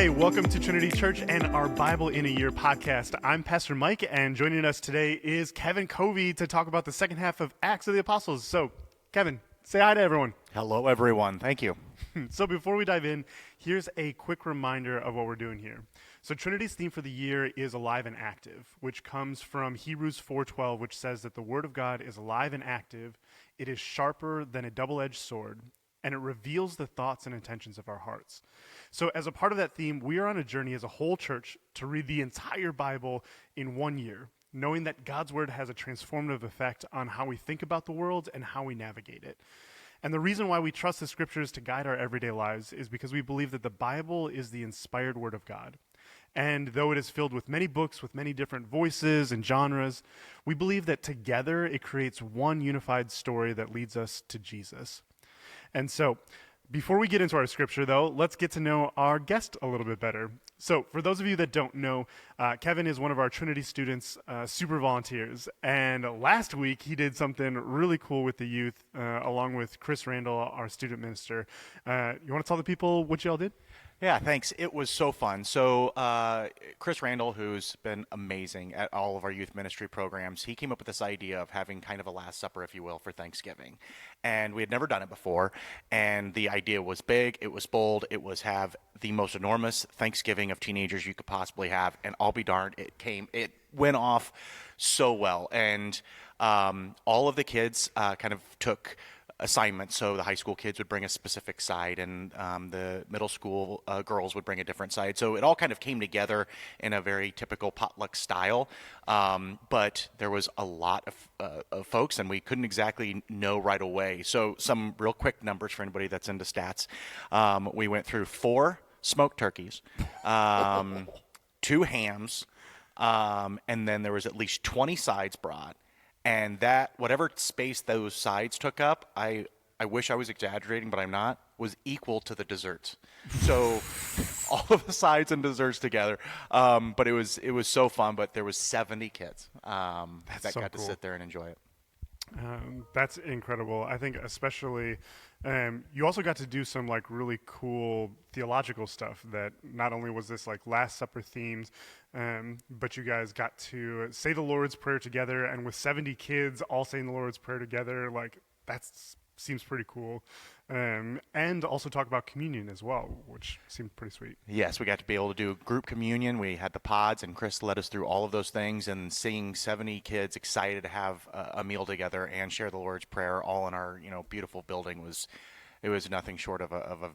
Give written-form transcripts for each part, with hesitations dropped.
Hey, welcome to Trinity Church and our Bible in a Year podcast. I'm Pastor Mike, and joining us today is Kevin Covey to talk about the second half of Acts of the Apostles. So, Kevin, say hi to everyone. Hello, everyone. Thank you. So before we dive in, here's a quick reminder of what we're doing here. So Trinity's theme for the year is alive and active, which comes from Hebrews 4:12, which says that the Word of God is alive and active. It is sharper than a double-edged sword, and it reveals the thoughts and intentions of our hearts. So as a part of that theme, we are on a journey as a whole church to read the entire Bible in 1 year, knowing that God's Word has a transformative effect on how we think about the world and how we navigate it. And the reason why we trust the Scriptures to guide our everyday lives is because we believe that the Bible is the inspired Word of God. And though it is filled with many books with many different voices and genres, we believe that together it creates one unified story that leads us to Jesus. And so, before we get into our scripture, though, let's get to know our guest a little bit better. So, for those of you that don't know, Kevin is one of our Trinity students, super volunteers. And last week, he did something really cool with the youth, along with Chris Randall, our student minister. You want to tell the people what y'all did? Yeah, thanks. It was so fun. So Chris Randall, who's been amazing at all of our youth ministry programs, he came up with this idea of having kind of a Last Supper, if you will, for Thanksgiving. And we had never done it before. And the idea was big. It was bold. It was have the most enormous Thanksgiving of teenagers you could possibly have. And I'll be darned, it went off so well. And all of the kids kind of took assignments. So the high school kids would bring a specific side, and the middle school girls would bring a different side. So it all kind of came together in a very typical potluck style. But there was a lot of folks, and we couldn't exactly know right away. So some real quick numbers for anybody that's into stats. We went through 4 smoked turkeys, 2 hams, and then there was at least 20 sides brought. And that, whatever space those sides took up, I wish I was exaggerating, but I'm not, was equal to the desserts. So all of the sides and desserts together. But it was so fun, but there was 70 kids that got to sit there and enjoy it. That's incredible. I think especially you also got to do some like really cool theological stuff that not only was this like Last Supper themed, but you guys got to say the Lord's Prayer together, and with 70 kids all saying the Lord's Prayer together, like that seems pretty cool. And also talk about communion as well, which seemed pretty sweet. Yes, we got to be able to do group communion. We had the pods, and Chris led us through all of those things, and seeing 70 kids excited to have a meal together and share the Lord's Prayer all in our beautiful building was nothing short of a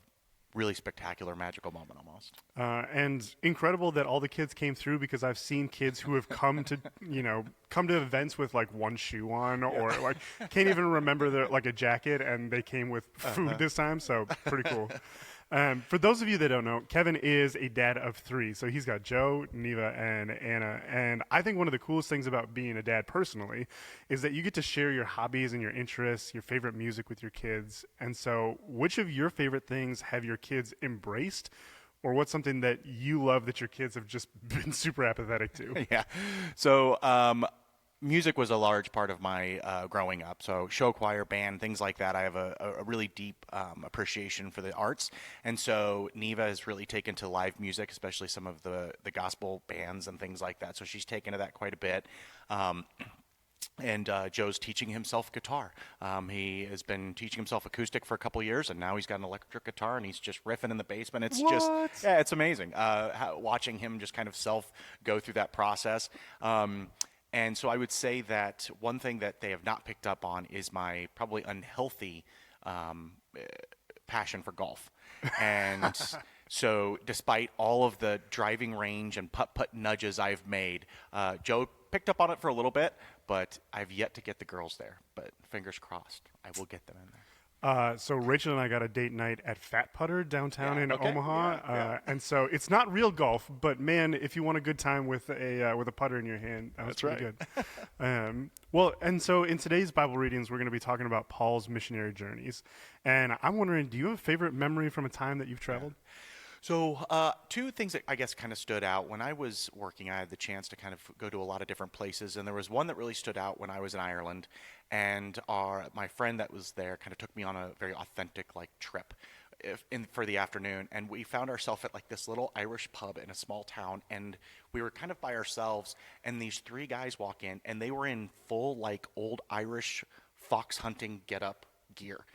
really spectacular, magical moment almost. And incredible that all the kids came through, because I've seen kids who have come to events with like one shoe on, or like can't even remember their like a jacket, and they came with food this time. So pretty cool. For those of you that don't know, Kevin is a dad of 3. So he's got Joe, Neva, and Anna. And I think one of the coolest things about being a dad personally is that you get to share your hobbies and your interests, your favorite music with your kids. And so which of your favorite things have your kids embraced? Or what's something that you love that your kids have just been super apathetic to? Yeah. So music was a large part of my growing up. So show choir, band, things like that. I have a really deep appreciation for the arts. And so Neva has really taken to live music, especially some of the gospel bands and things like that. So she's taken to that quite a bit. And Joe's teaching himself guitar. He has been teaching himself acoustic for a couple years, and now he's got an electric guitar, and he's just riffing in the basement. It's it's amazing watching him just kind of go through that process. And so I would say that one thing that they have not picked up on is my probably unhealthy passion for golf. And so despite all of the driving range and putt-putt nudges I've made, Joe picked up on it for a little bit, but I've yet to get the girls there. But fingers crossed, I will get them in there. So Rachel and I got a date night at Fat Putter downtown in Omaha, Yeah. And so it's not real golf, but man, if you want a good time with a putter in your hand, that's pretty good. Well, and so in today's Bible readings, we're going to be talking about Paul's missionary journeys, and I'm wondering, do you have a favorite memory from a time that you've traveled? So 2 things that I guess kind of stood out. When I was working, I had the chance to kind of go to a lot of different places, and there was one that really stood out when I was in Ireland, and my friend that was there kind of took me on a very authentic trip. for the afternoon, and we found ourselves at like this little Irish pub in a small town, and we were kind of by ourselves, and these three guys walk in, and they were in full like old Irish fox hunting getup gear.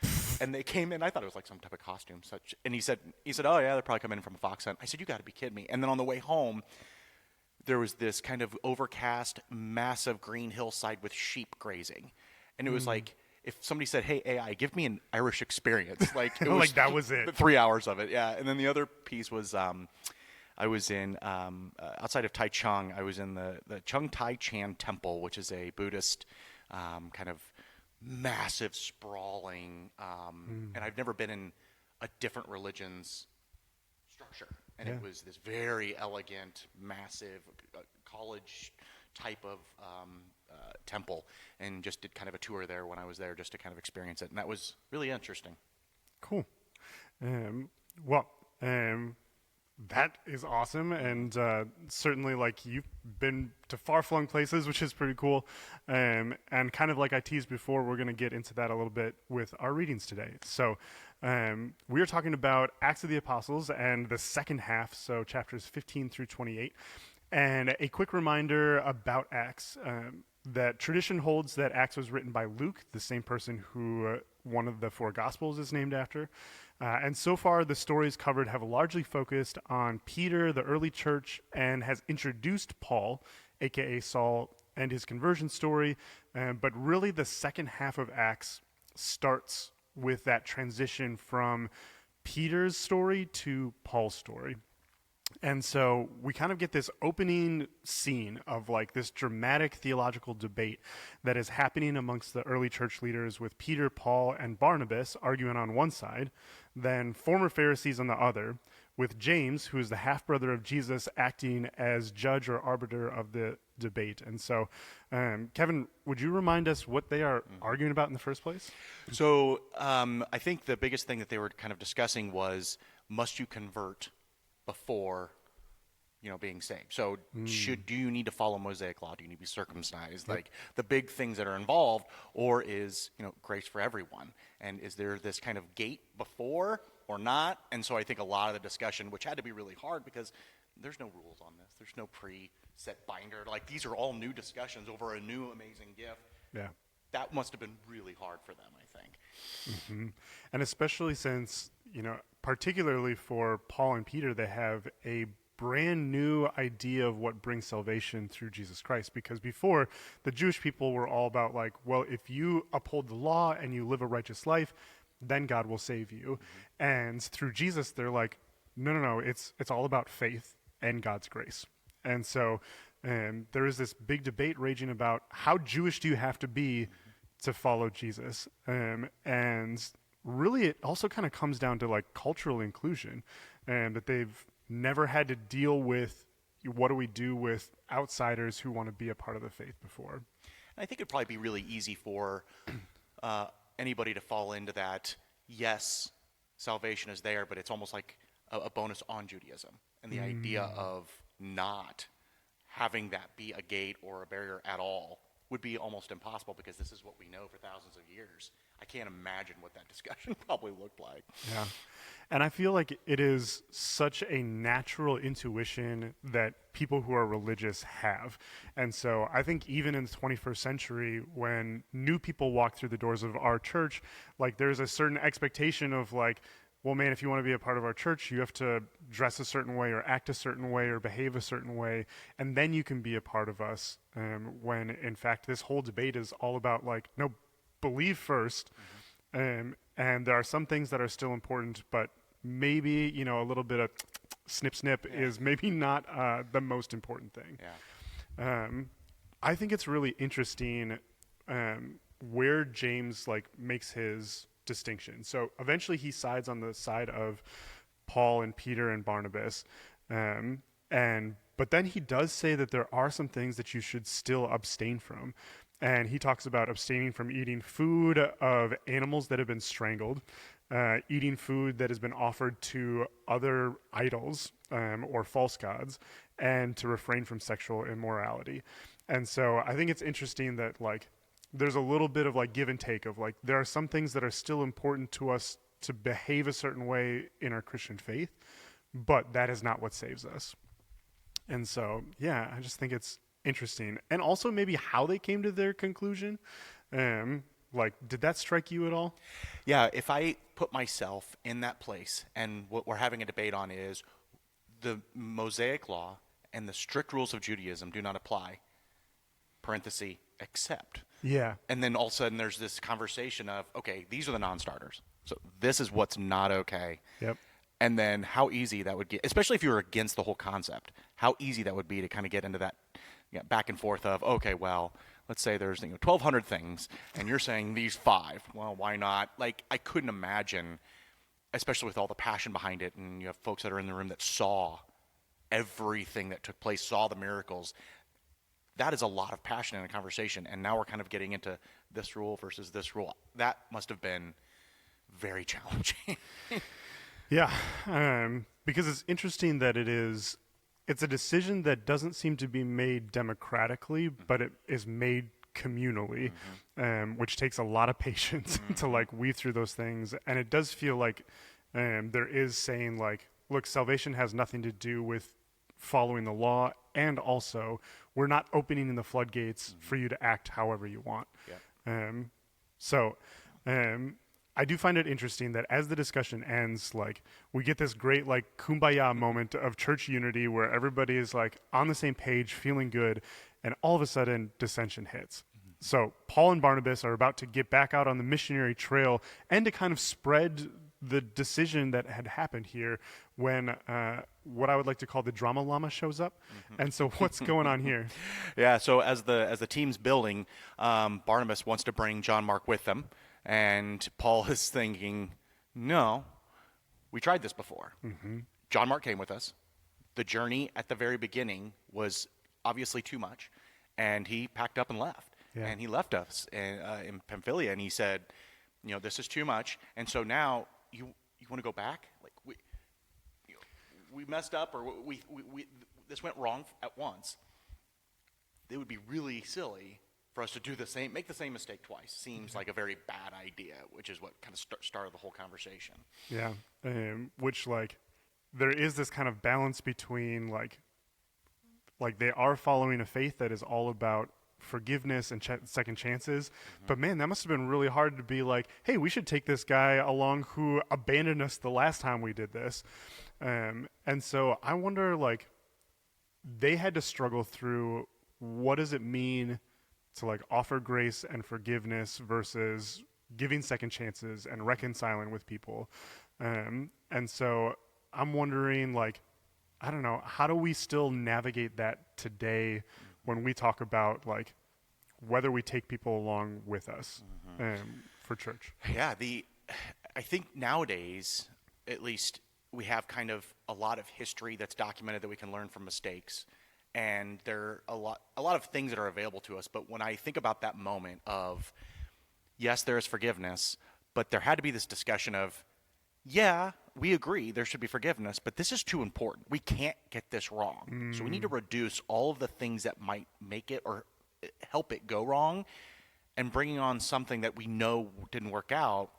And they came in, I thought it was like some type of costume, and he said, oh yeah, they're probably coming in from a fox hunt. I said, you got to be kidding me. And then on the way home, there was this kind of overcast, massive green hillside with sheep grazing. And it was like, if somebody said, hey, AI, give me an Irish experience. Like, it was like that was it. 3 hours of it, yeah. And then the other piece was I was in, outside of Taichung, I was in the Chung Tai Chan Temple, which is a Buddhist kind of massive, sprawling, and I've never been in a different religion's structure. And it was this very elegant, massive, college type of temple, and just did kind of a tour there when I was there just to kind of experience it. And that was really interesting. Cool. That is awesome, and certainly like you've been to far-flung places, which is pretty cool. And kind of like I teased before, we're going to get into that a little bit with our readings today. So we are talking about Acts of the Apostles and the second half, so chapters 15 through 28. And a quick reminder about Acts, that tradition holds that Acts was written by Luke, the same person who one of the four Gospels is named after. And so far, the stories covered have largely focused on Peter, the early church, and has introduced Paul, a.k.a. Saul, and his conversion story. But really, the second half of Acts starts with that transition from Peter's story to Paul's story. And so we kind of get this opening scene of like this dramatic theological debate that is happening amongst the early church leaders, with Peter, Paul, and Barnabas arguing on one side, then former Pharisees on the other, with James, who is the half-brother of Jesus, acting as judge or arbiter of the debate. And so, Kevin, would you remind us what they are arguing about in the first place? So I think the biggest thing that they were kind of discussing was, must you convert before being saved? So do you need to follow Mosaic law? Do you need to be circumcised? Yep. Like the big things that are involved, or is grace for everyone? And is there this kind of gate before or not? And so I think a lot of the discussion, which had to be really hard because there's no rules on this, there's no pre-set binder, like these are all new discussions over a new amazing gift. Yeah, that must have been really hard for them, I think. Mm-hmm. And especially since particularly for Paul and Peter, they have a brand new idea of what brings salvation through Jesus Christ. Because before, the Jewish people were all about like, well, if you uphold the law and you live a righteous life, then God will save you. Mm-hmm. And through Jesus, they're like, no, it's all about faith and God's grace. And so there is this big debate raging about how Jewish do you have to be to follow Jesus? And really, it also kind of comes down to like cultural inclusion, and that they've never had to deal with what do we do with outsiders who want to be a part of the faith before. And I think it'd probably be really easy for anybody to fall into that. Yes, salvation is there, but it's almost like a bonus on Judaism, and the idea of not having that be a gate or a barrier at all would be almost impossible, because this is what we know for thousands of years. I can't imagine what that discussion probably looked like. Yeah. And I feel like it is such a natural intuition that people who are religious have. And so I think even in the 21st century, when new people walk through the doors of our church, like there's a certain expectation of like, well, man, if you want to be a part of our church, you have to dress a certain way or act a certain way or behave a certain way, and then you can be a part of us. When in fact, this whole debate is all about like, no, believe first. And there are some things that are still important, but maybe, a little bit of snip is maybe not the most important thing. Yeah. I think it's really interesting where James makes his distinction. So eventually he sides on the side of Paul and Peter and Barnabas. But then he does say that there are some things that you should still abstain from. And he talks about abstaining from eating food of animals that have been strangled, eating food that has been offered to other idols or false gods, and to refrain from sexual immorality. And so I think it's interesting that there's a little bit of give and take of there are some things that are still important to us to behave a certain way in our Christian faith, but that is not what saves us. And so, yeah, I just think it's interesting. And also maybe how they came to their conclusion. Like, did that strike you at all? Yeah, if I put myself in that place, and what we're having a debate on is the Mosaic law and the strict rules of Judaism do not apply, parenthesis, except. Yeah. And then all of a sudden there's this conversation of, okay, these are the non-starters. So this is what's not okay. Yep. And then how easy that would get, especially if you were against the whole concept, how easy that would be to kind of get into that back and forth of, okay, well, let's say there's 1,200 things, and you're saying these 5. Well, why not? Like, I couldn't imagine, especially with all the passion behind it, and you have folks that are in the room that saw everything that took place, saw the miracles. That is a lot of passion in a conversation, and now we're kind of getting into this rule versus this rule. That must have been very challenging. Yeah, because it's interesting that it's a decision that doesn't seem to be made democratically, but it is made communally, which takes a lot of patience to like weave through those things. And it does feel like there is saying like, look, salvation has nothing to do with following the law, and also we're not opening the floodgates for you to act however you want. Yeah. I do find it interesting that as the discussion ends, like we get this great like kumbaya moment of church unity where everybody is like on the same page, feeling good, and all of a sudden dissension hits. So Paul and Barnabas are about to get back out on the missionary trail and to kind of spread the decision that had happened here when what I would like to call the drama llama shows up. And so what's going on here? Yeah, so as the team's building, Barnabas wants to bring John Mark with them. And Paul is thinking, no, we tried this before. John Mark came with us. The journey at the very beginning was obviously too much, and he packed up and left. Yeah. And he left us in Papillion, and he said, this is too much. And so now you want to go back? Like we messed up, or we this went wrong at once. It would be really silly for us to do make the same mistake twice. Seems like a very bad idea, which is what kind of started the whole conversation. Yeah, which like there is this kind of balance between like they are following a faith that is all about forgiveness and second chances. But man, that must have been really hard to be like, hey, we should take this guy along who abandoned us the last time we did this. And so I wonder, like, they had to struggle through what does it mean to like offer grace and forgiveness versus giving second chances and reconciling with people. And so I'm wondering, like, I don't know, how do we still navigate that today when we talk about like whether we take people along with us for church? Yeah, I think nowadays, at least, we have kind of a lot of history that's documented that we can learn from mistakes. And there are a lot of things that are available to us. But when I think about that moment of, yes, there is forgiveness, but there had to be this discussion of, yeah, we agree there should be forgiveness, but this is too important. We can't get this wrong. So we need to reduce all of the things that might make it or help it go wrong, and bringing on something that we know didn't work out.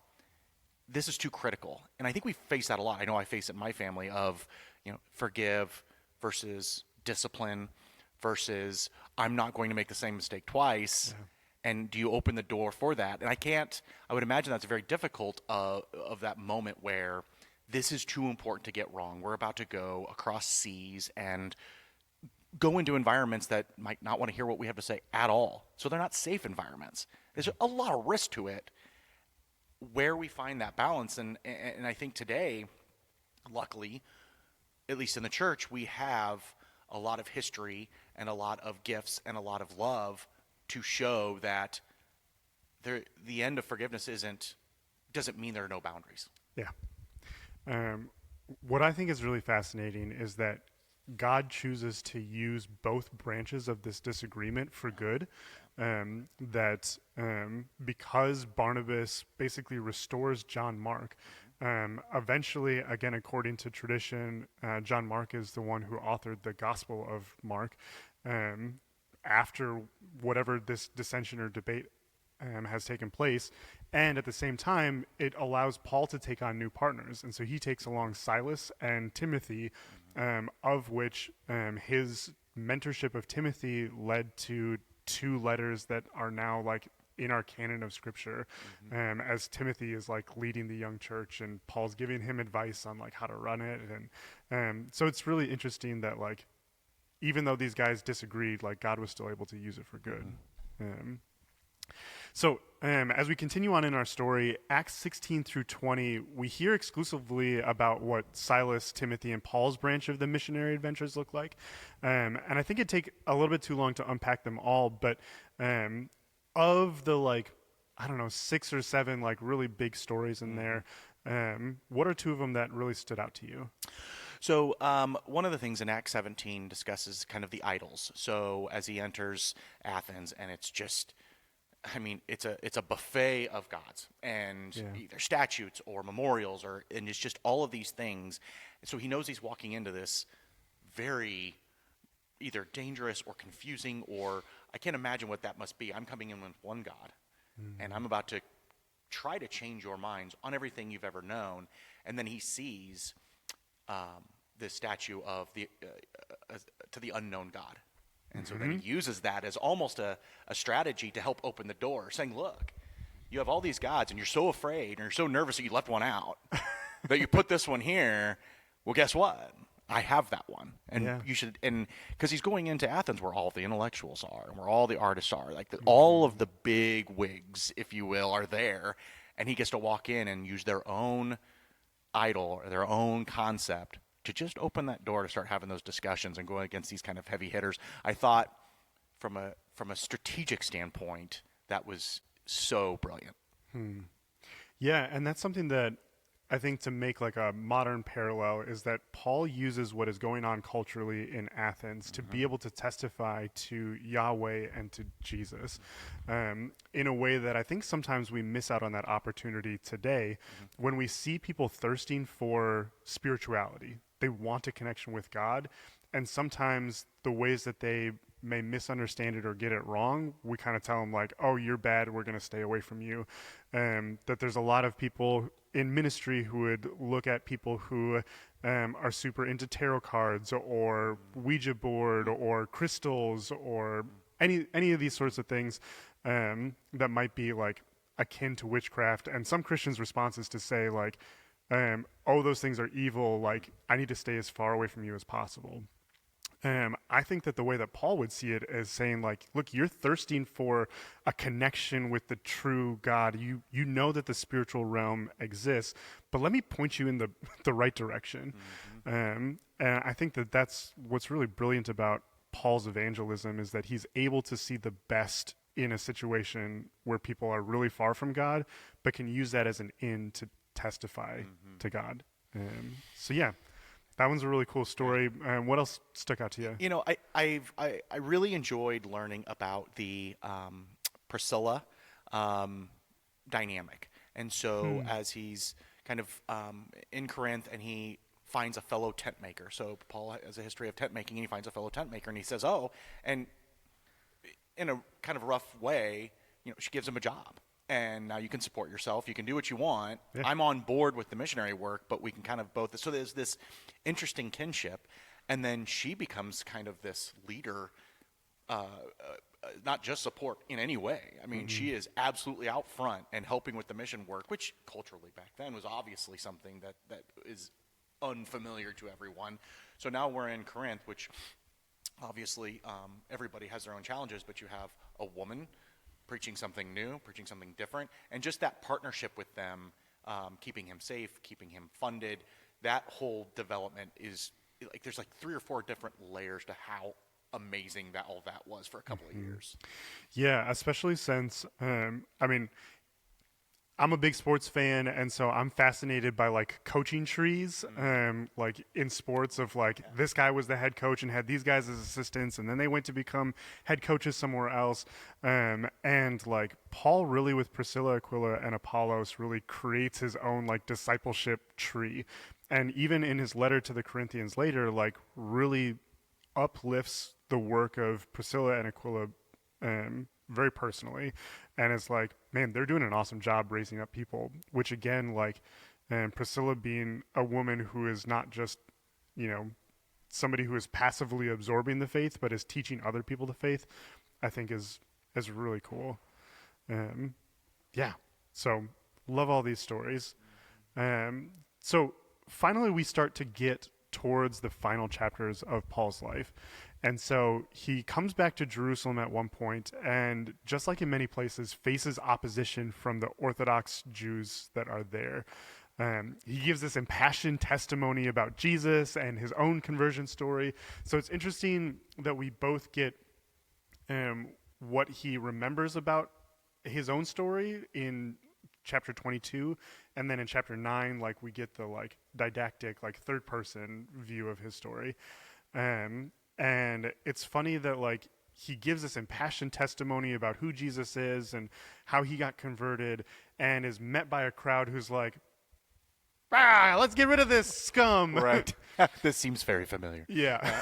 This is too critical. And I think we face that a lot. I know I face it in my family of, forgive versus discipline versus I'm not going to make the same mistake twice. Yeah. And do you open the door for that? And I would imagine that's very difficult of that moment where this is too important to get wrong. We're about to go across seas and go into environments that might not want to hear what we have to say at all. So they're not safe environments. There's a lot of risk to it. Where we find that balance, and I think today, luckily, at least in the church, we have a lot of history and a lot of gifts and a lot of love to show that the end of forgiveness doesn't mean there are no boundaries. Yeah. What I think is really fascinating is that God chooses to use both branches of this disagreement for good. Because Barnabas basically restores John Mark. Eventually, again, according to tradition, John Mark is the one who authored the Gospel of Mark. After whatever this dissension or debate has taken place. And at the same time, it allows Paul to take on new partners. And so he takes along Silas and Timothy, of which his mentorship of Timothy led to 2 letters that are now like in our canon of scripture, as Timothy is like leading the young church and Paul's giving him advice on like how to run it. And so it's really interesting that like, even though these guys disagreed, like God was still able to use it for good. So as we continue on in our story, Acts 16 through 20, we hear exclusively about what Silas, Timothy, and Paul's branch of the missionary adventures look like. And I think it'd take a little bit too long to unpack them all, but of the like, I don't know, 6 or 7 like really big stories in there, what are 2 of them that really stood out to you? So one of the things in Acts 17 discusses kind of the idols. So as he enters Athens, and it's just, I mean, it's a buffet of gods, and either statues or memorials, and it's just all of these things. And so he knows he's walking into this very either dangerous or confusing, or I can't imagine what that must be. I'm coming in with one God, and I'm about to try to change your minds on everything you've ever known. And then he sees this statue of to the unknown God. And so then he uses that as almost a strategy to help open the door, saying, look, you have all these gods, and you're so afraid, and you're so nervous that you left one out, that you put this one here. Well, guess what? I have that one. And you should, and because he's going into Athens where all the intellectuals are, and where all the artists are, like all of the big wigs, if you will, are there, and he gets to walk in and use their own idol or their own concept to just open that door to start having those discussions and going against these kind of heavy hitters. I thought from a strategic standpoint, that was so brilliant. Yeah, and that's something that I think to make like a modern parallel is that Paul uses what is going on culturally in Athens to be able to testify to Yahweh and to Jesus in a way that I think sometimes we miss out on that opportunity today when we see people thirsting for spirituality. They want a connection with God, and sometimes the ways that they may misunderstand it or get it wrong, we kind of tell them like, oh, you're bad, we're going to stay away from you. That there's a lot of people in ministry who would look at people who are super into tarot cards or Ouija board or crystals or any of these sorts of things that might be like akin to witchcraft. And some Christians' response is to say like, oh, those things are evil, like I need to stay as far away from you as possible. I think that the way that Paul would see it is saying like, look, you're thirsting for a connection with the true God. You know that the spiritual realm exists, but let me point you in the right direction. And I think that that's what's really brilliant about Paul's evangelism is that he's able to see the best in a situation where people are really far from God, but can use that as an in to testify to God. So yeah. That one's a really cool story. What else stuck out to you? You know, I really enjoyed learning about the Priscilla dynamic. And so as he's kind of in Corinth and he finds a fellow tent maker. So Paul has a history of tent making, and he finds a fellow tent maker, and he says, oh, and in a kind of rough way, you know, she gives him a job. And now you can support yourself. You can do what you want. Yeah. I'm on board with the missionary work, but we can kind of both. So there's this interesting kinship. And then she becomes kind of this leader, not just support in any way. I mean, she is absolutely out front and helping with the mission work, which culturally back then was obviously something that is unfamiliar to everyone. So now we're in Corinth, which obviously everybody has their own challenges, but you have a woman preaching something new, preaching something different, and just that partnership with them, keeping him safe, keeping him funded, that whole development is, like, there's like 3 or 4 different layers to how amazing that all that was for a couple of years. Yeah, especially since, I mean, I'm a big sports fan, and so I'm fascinated by like coaching trees, like in sports of like this guy was the head coach and had these guys as assistants, and then they went to become head coaches somewhere else. And like Paul really with Priscilla, Aquila, and Apollos really creates his own like discipleship tree. And even in his letter to the Corinthians later, like really uplifts the work of Priscilla and Aquila very personally, and it's like, man, they're doing an awesome job raising up people, which again, like, and Priscilla being a woman who is not just, you know, somebody who is passively absorbing the faith, but is teaching other people the faith, I think is really cool. Yeah. So love all these stories. So finally we start to get towards the final chapters of Paul's life. And so he comes back to Jerusalem at one point, and just like in many places, faces opposition from the Orthodox Jews that are there. He gives this impassioned testimony about Jesus and his own conversion story. So it's interesting that we both get what he remembers about his own story in chapter 22, and then in chapter 9, like, we get the like didactic, like, third person view of his story. And it's funny that like he gives this impassioned testimony about who Jesus is and how he got converted, and is met by a crowd who's like, let's get rid of this scum. Right. This seems very familiar. Yeah.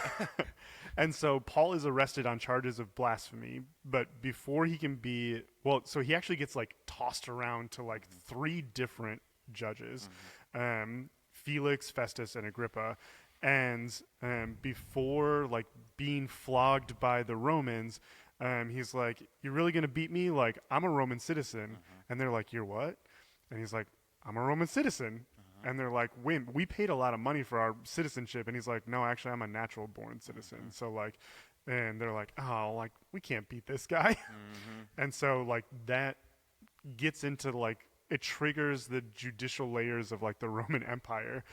And so Paul is arrested on charges of blasphemy, but before he can be, so he actually gets like tossed around to like 3 different judges, Felix, Festus, and Agrippa. And before like being flogged by the Romans, he's like, "You're really going to beat me? Like, I'm a Roman citizen." And they're like, "You're what?" And he's like, "I'm a Roman citizen." And they're like, we paid a lot of money for our citizenship. And he's like, "No, actually, I'm a natural born citizen." So like, and they're like, "Oh, like, we can't beat this guy." And so like that gets into like, it triggers the judicial layers of like the Roman Empire,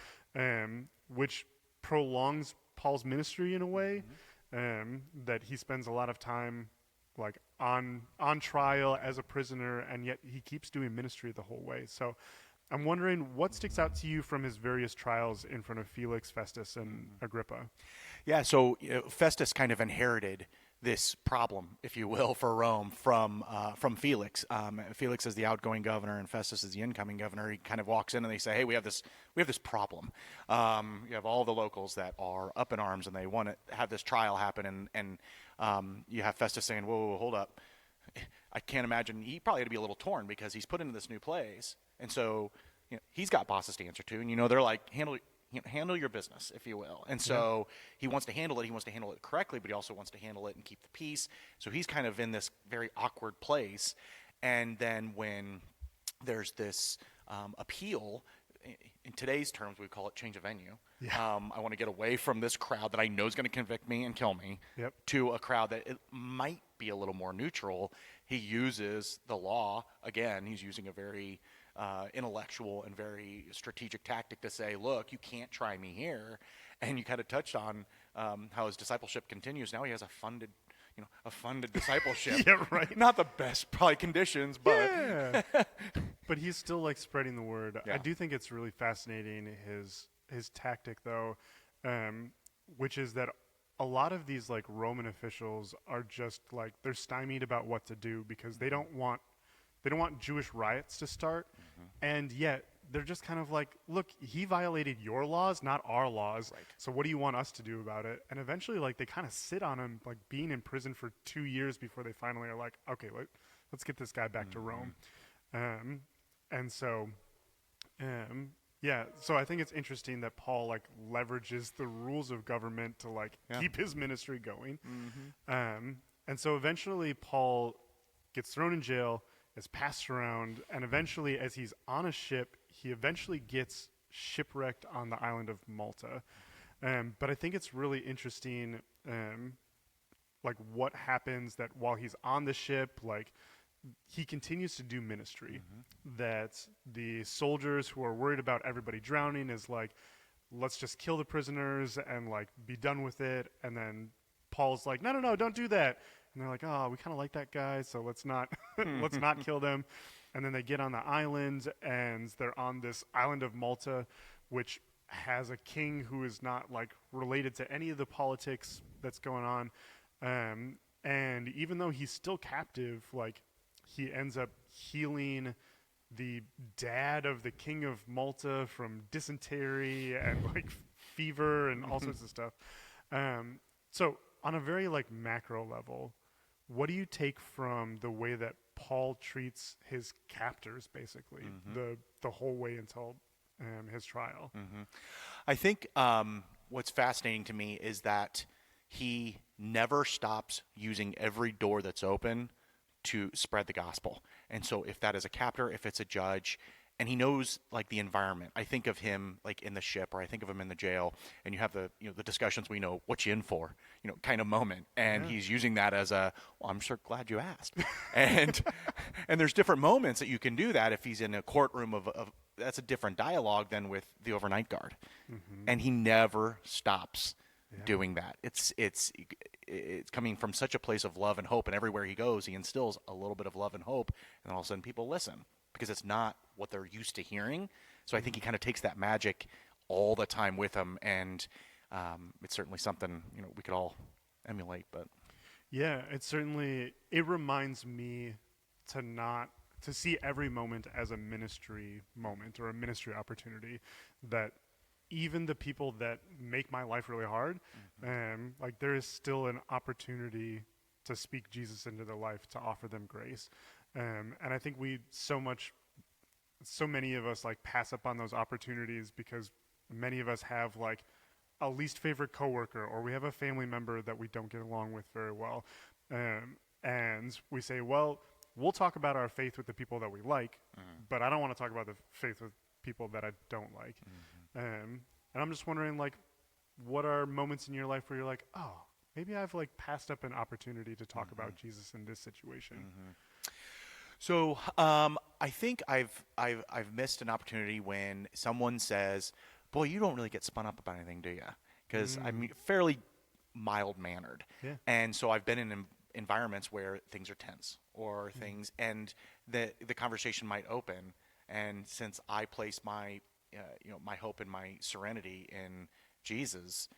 which prolongs Paul's ministry in a way, that he spends a lot of time like on trial as a prisoner, and yet he keeps doing ministry the whole way. So I'm wondering what sticks out to you from his various trials in front of Felix, Festus, and Agrippa. Yeah, so Festus kind of inherited this problem, if you will, for Rome from Felix. Felix is the outgoing governor, and Festus is the incoming governor. He kind of walks in and they say, "Hey, we have this problem. You have all the locals that are up in arms, and they want to have this trial happen." And you have Festus saying, "Whoa, hold up. I can't imagine." He probably had to be a little torn because he's put into this new place, and so he's got bosses to answer to, and they're like, handle your business, if you will. And so he wants to handle it. He wants to handle it correctly, but he also wants to handle it and keep the peace. So he's kind of in this very awkward place. And then when there's this appeal, in today's terms, we call it change of venue. Yeah. I want to get away from this crowd that I know is going to convict me and kill me, to a crowd that it might be a little more neutral. He uses the law. Again, he's using a very intellectual and very strategic tactic to say, "Look, you can't try me here." And you kind of touched on how his discipleship continues. Now he has a funded discipleship. Yeah, right. Not the best probably conditions, but Yeah. But he's still like spreading the word. Yeah. I do think it's really fascinating his tactic though, which is that a lot of these like Roman officials are just like, they're stymied about what to do because they don't want Jewish riots to start, and yet they're just kind of like, "Look, he violated your laws, not our laws. Right. So what do you want us to do about it?" And eventually, like, they kind of sit on him, like being in prison for 2 years before they finally are like, "Okay, let's get this guy back to Rome." And so, yeah. So I think it's interesting that Paul like leverages the rules of government to like keep his ministry going. And so eventually, Paul gets thrown in jail, is passed around, and eventually, as he's on a ship, he eventually gets shipwrecked on the island of Malta. But I think it's really interesting, like what happens that while he's on the ship, like he continues to do ministry. That the soldiers who are worried about everybody drowning is like, "Let's just kill the prisoners and like be done with it." And then Paul's like, no, don't do that. And they're like, "Oh, we kind of like that guy, so let's not let's not kill them." And then they get on the island, and they're on this island of Malta, which has a king who is not like related to any of the politics that's going on. And even though he's still captive, like he ends up healing the dad of the king of Malta from dysentery and like fever and all sorts of stuff. So on a very like macro level, what do you take from the way that Paul treats his captors, basically, the whole way until his trial? I think what's fascinating to me is that he never stops using every door that's open to spread the gospel. And so if that is a captor, if it's a judge, and he knows like the environment. I think of him like in the ship, or I think of him in the jail, and you have the the discussions, we know what you in for, kind of moment. And he's using that as a, well, I'm sure glad you asked. and there's different moments that you can do that if he's in a courtroom of that's a different dialogue than with the overnight guard. And he never stops doing that. It's coming from such a place of love and hope, and everywhere he goes, he instills a little bit of love and hope, and all of a sudden people listen because it's not what they're used to hearing. So I think he kind of takes that magic all the time with him, and it's certainly something we could all emulate. But yeah, it reminds me to see every moment as a ministry moment or a ministry opportunity, that even the people that make my life really hard, like there is still an opportunity to speak Jesus into their life, to offer them grace. And I think so many of us like pass up on those opportunities because many of us have like a least favorite coworker, or we have a family member that we don't get along with very well. And we say, well, we'll talk about our faith with the people that we like, but I don't want to talk about the faith with people that I don't like. And I'm just wondering, like, what are moments in your life where you're like, oh, maybe I've like passed up an opportunity to talk about Jesus in this situation? So I think I've missed an opportunity when someone says, "Boy, you don't really get spun up about anything, do you?" Because I'm fairly mild-mannered, and so I've been in environments where things are tense or things, and the conversation might open. And since I place my my hope and my serenity in Jesus,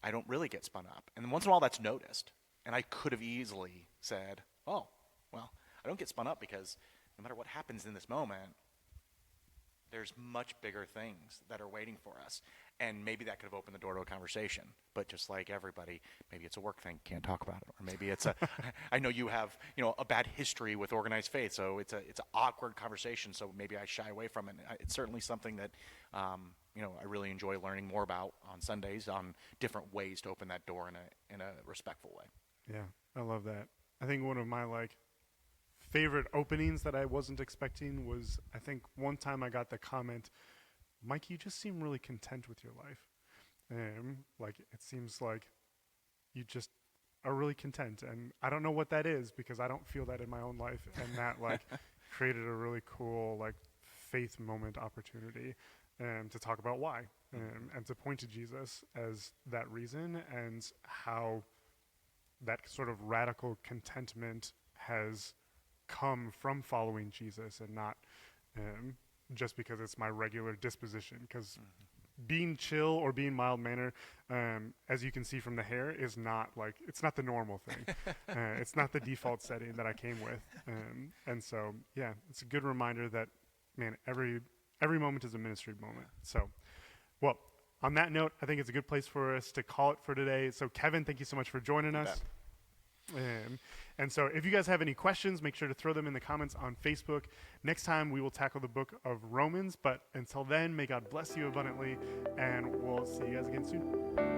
I don't really get spun up. And once in a while, that's noticed, and I could have easily said, "Oh, well, I don't get spun up because no matter what happens in this moment, there's much bigger things that are waiting for us." And maybe that could have opened the door to a conversation. But just like everybody, maybe it's a work thing, can't talk about it. Or maybe it's I know you have, a bad history with organized faith, so it's an awkward conversation, so maybe I shy away from it. It's certainly something that, I really enjoy learning more about on Sundays, on different ways to open that door in a respectful way. Yeah, I love that. I think one of my favorite openings that I wasn't expecting was, I think one time I got the comment, "Mike, you just seem really content with your life." It seems like you just are really content, and I don't know what that is because I don't feel that in my own life, and that created a really cool faith moment opportunity to talk about why, and to point to Jesus as that reason, and how that sort of radical contentment has come from following Jesus, and not just because it's my regular disposition. Because being chill or being mild-mannered, as you can see from the hair, is not it's not the normal thing. It's not the default setting that I came with. And so, yeah, it's a good reminder that, man, every moment is a ministry moment. So, well, on that note, I think it's a good place for us to call it for today. So, Kevin, thank you so much for joining us. And so if you guys have any questions, make sure to throw them in the comments on Facebook. Next time we will tackle the book of Romans, but until then, may God bless you abundantly, and we'll see you guys again soon.